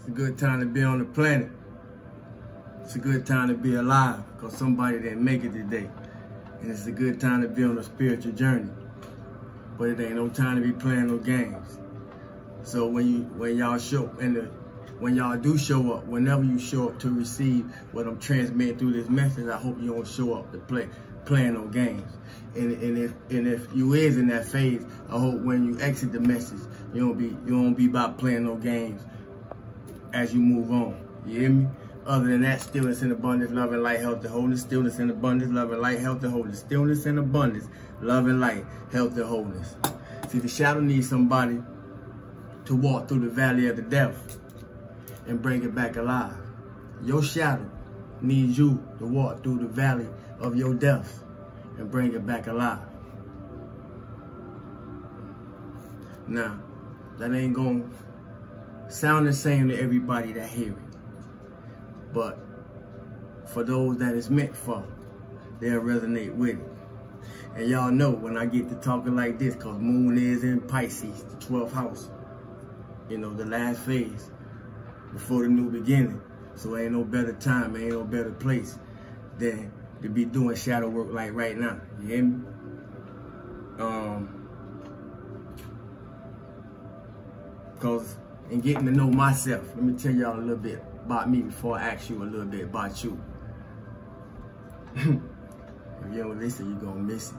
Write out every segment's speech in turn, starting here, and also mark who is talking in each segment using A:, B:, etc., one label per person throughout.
A: a good time to be on the planet. It's a good time to be alive because somebody didn't make it today. And it's a good time to be on a spiritual journey. But it ain't no time to be playing no games. So when y'all do show up, whenever you show up to receive what I'm transmitting through this message, I hope you don't show up to playing no games. And if you is in that phase, I hope when you exit the message, you don't be about playing no games as you move on. You hear me? Other than that, stillness in abundance, love and light, health and wholeness. Stillness in abundance, love and light, health and wholeness. Stillness in abundance, love and light, health and wholeness. See, the shadow needs somebody to walk through the valley of the death and bring it back alive. Your shadow needs you to walk through the valley of your death and bring it back alive. Now, that ain't gonna sound the same to everybody that hear it. But for those that it's meant for, they'll resonate with it. And y'all know when I get to talking like this, because Moon is in Pisces, the 12th house. You know, the last phase before the new beginning. So ain't no better time, ain't no better place than to be doing shadow work like right now. You hear me? Because in getting to know myself, let me tell y'all a little bit about me before I ask you a little bit about you. If you don't listen, you're gonna miss it.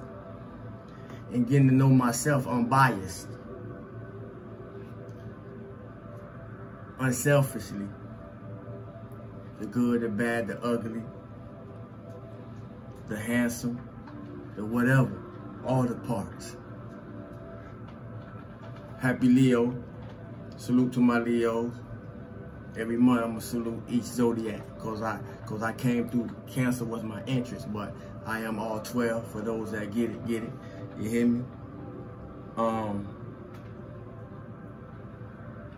A: In getting to know myself, unbiased, unselfishly, the good, the bad, the ugly, the handsome, the whatever, all the parts. Happy Leo. Salute to my Leos. Every month I'm gonna salute each zodiac because I came through. Cancer was my interest, but I am all 12 for those that get it. You hear me?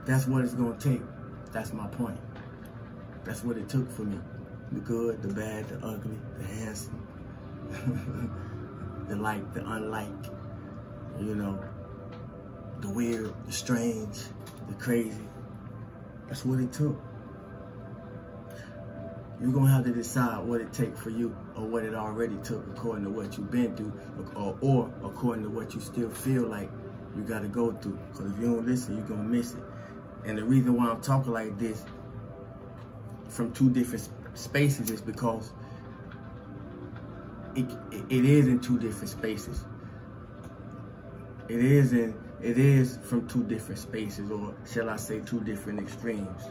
A: That's what it's gonna take. That's my point. That's what it took for me. The good, the bad, the ugly, the handsome, the like, the unlike, you know, the weird, the strange, the crazy. That's what it took. You're gonna have to decide what it takes for you or what it already took according to what you've been through or according to what you still feel like you gotta go through. Because if you don't listen, you're gonna miss it. And the reason why I'm talking like this from two different spaces is because it is in two different spaces. It is from two different spaces, or shall I say two different extremes.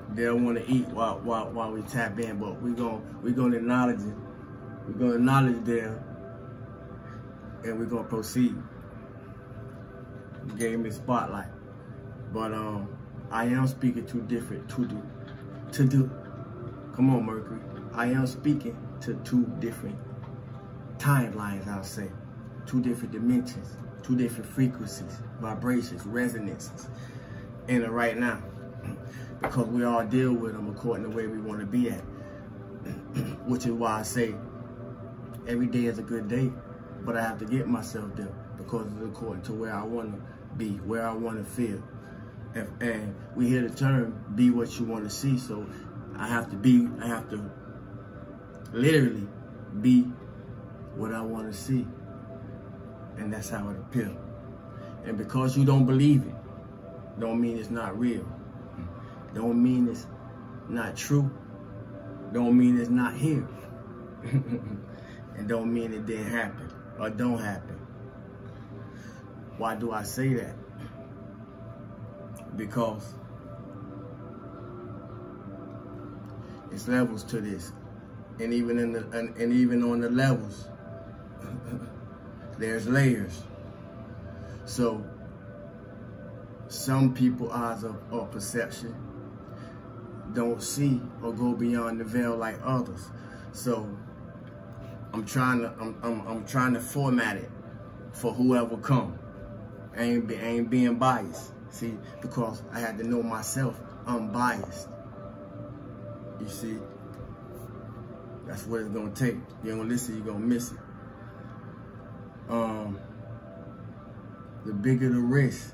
A: They'll want to eat while we tap in, but we're gonna acknowledge it. We're gonna acknowledge them, and we're gonna proceed. You gave me a spotlight, but I am speaking two different Come on, Mercury. I am speaking to two different timelines, I'll say. Two different dimensions, two different frequencies, vibrations, resonances in it right now. Because we all deal with them according to where we want to be at. Which is why I say every day is a good day, but I have to get myself there because it's according to where I want to be, where I want to feel. And we hear the term, be what you want to see. So I have to literally be what I want to see. And that's how it appears. And because you don't believe it, don't mean it's not real. Don't mean it's not true. Don't mean it's not here. And don't mean it didn't happen or don't happen. Why do I say that? Because it's levels to this. And even on the levels, there's layers. So some people's eyes of perception don't see or go beyond the veil like others. So I'm trying to format it for whoever come. I ain't being biased. See, because I had to know myself unbiased. You see, that's what it's gonna take. You don't listen, you're gonna miss it. The bigger the risk,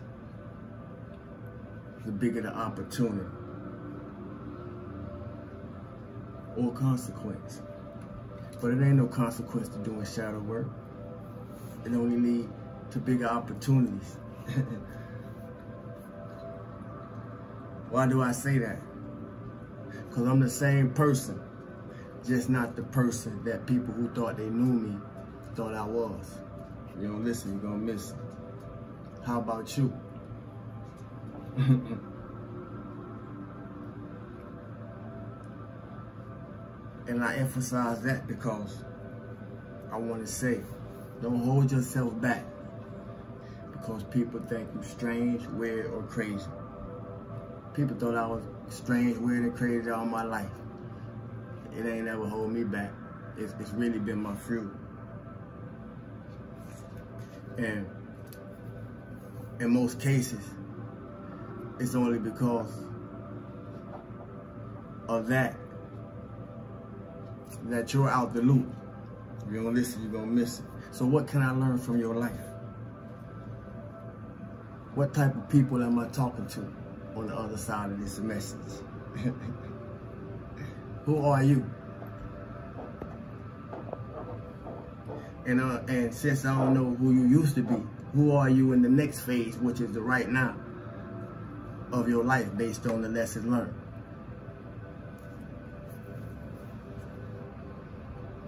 A: the bigger the opportunity or consequence. But it ain't no consequence to doing shadow work. It only leads to bigger opportunities. Why do I say that? Because I'm the same person, just not the person that people who thought they knew me thought I was. If you don't listen, you're going to miss it. How about you? And I emphasize that because I want to say, don't hold yourself back because people think you're strange, weird, or crazy. People thought I was strange, weird, and crazy all my life. It ain't ever hold me back. It's really been my fruit. And in most cases, it's only because of that you're out the loop. If you don't listen, you're gonna miss it. So what can I learn from your life? What type of people am I talking to on the other side of this message? Who are you? And since I don't know who you used to be, who are you in the next phase, which is the right now of your life based on the lessons learned?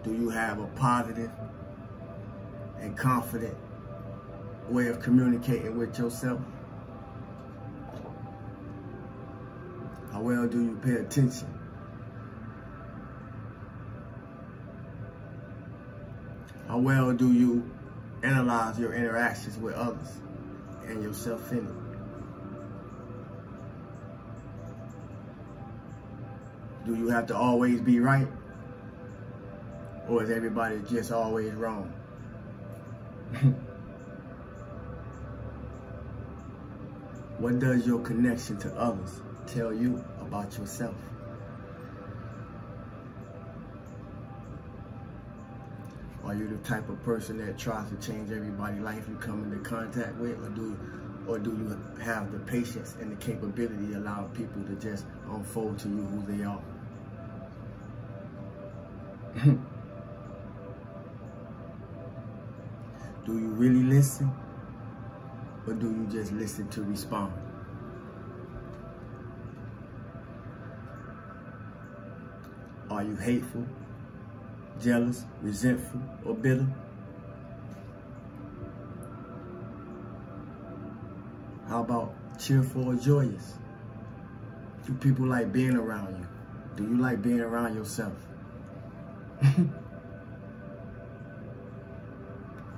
A: Do you have a positive and confident way of communicating with yourself? How well do you pay attention? How well do you analyze your interactions with others and yourself in it? Do you have to always be right? Or is everybody just always wrong? What does your connection to others tell you about yourself? Are you the type of person that tries to change everybody's life you come into contact with, or do you have the patience and the capability to allow people to just unfold to you who they are? Do you really listen, or do you just listen to respond? Are you hateful, jealous, resentful, or bitter? How about cheerful or joyous? Do people like being around you? Do you like being around yourself?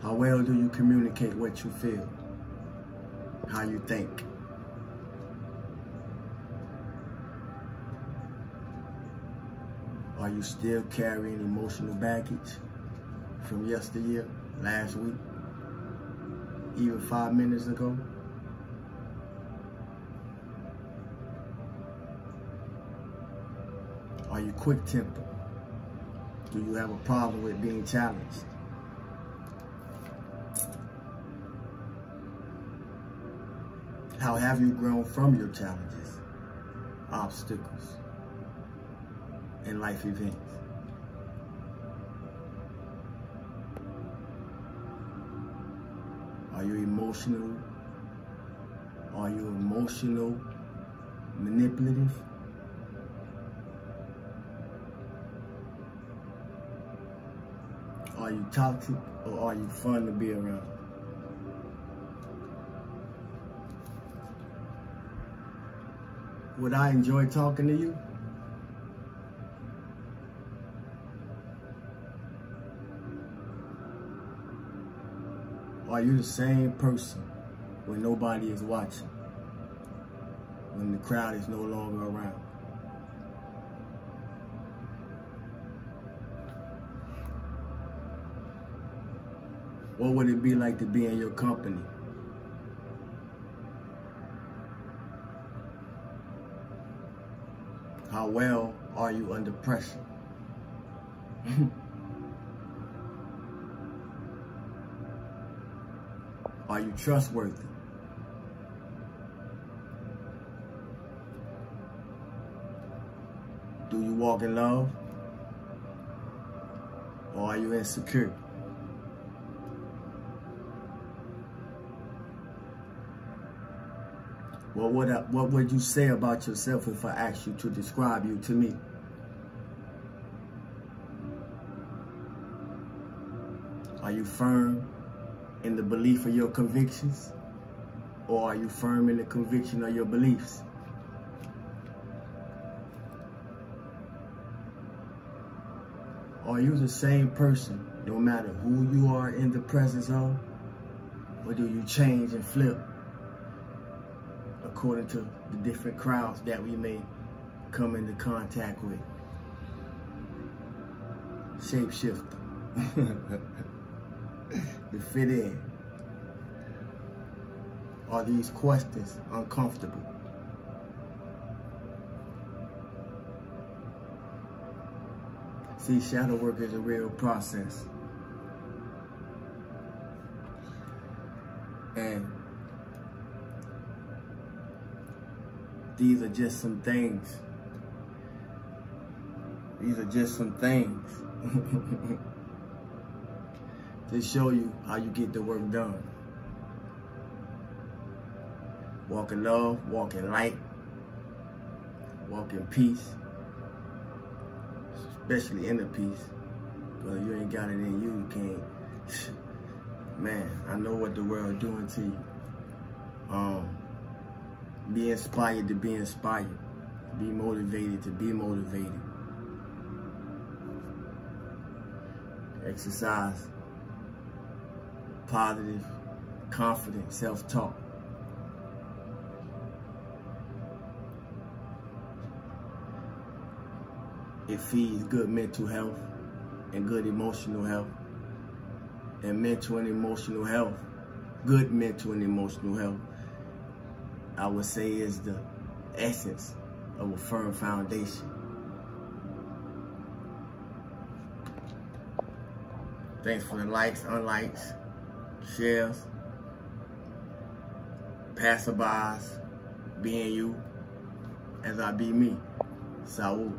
A: How well do you communicate what you feel, how you think? Are you still carrying emotional baggage from yesteryear, last week, even 5 minutes ago? Are you quick-tempered? Do you have a problem with being challenged? How have you grown from your challenges, obstacles, and life events? Are you emotional? Are you emotional, manipulative? Are you toxic, or are you fun to be around? Would I enjoy talking to you? Are you the same person when nobody is watching, when the crowd is no longer around? What would it be like to be in your company? How well are you under pressure? Are you trustworthy? Do you walk in love? Or are you insecure? Well, what would you say about yourself if I asked you to describe you to me? Are you firm in the belief of your convictions? Or are you firm in the conviction of your beliefs? Are you the same person no matter who you are in the presence of? Or do you change and flip according to the different crowds that we may come into contact with? Shapeshifter. To fit in. Are these questions uncomfortable? See, shadow work is a real process. And these are just some things. These are just some things to show you how you get the work done. Walk in love, walk in light, walk in peace, especially inner peace. Because you ain't got it in you, you can't. Man, I know what the world doing to you. Be inspired to be inspired. Be motivated to be motivated. Exercise positive, confident self-talk. It feeds good mental health and good emotional health. And mental and emotional health, good mental and emotional health, I would say is the essence of a firm foundation. Thanks for the likes, unlikes, shares, passerbys, being you as I be me. Salud.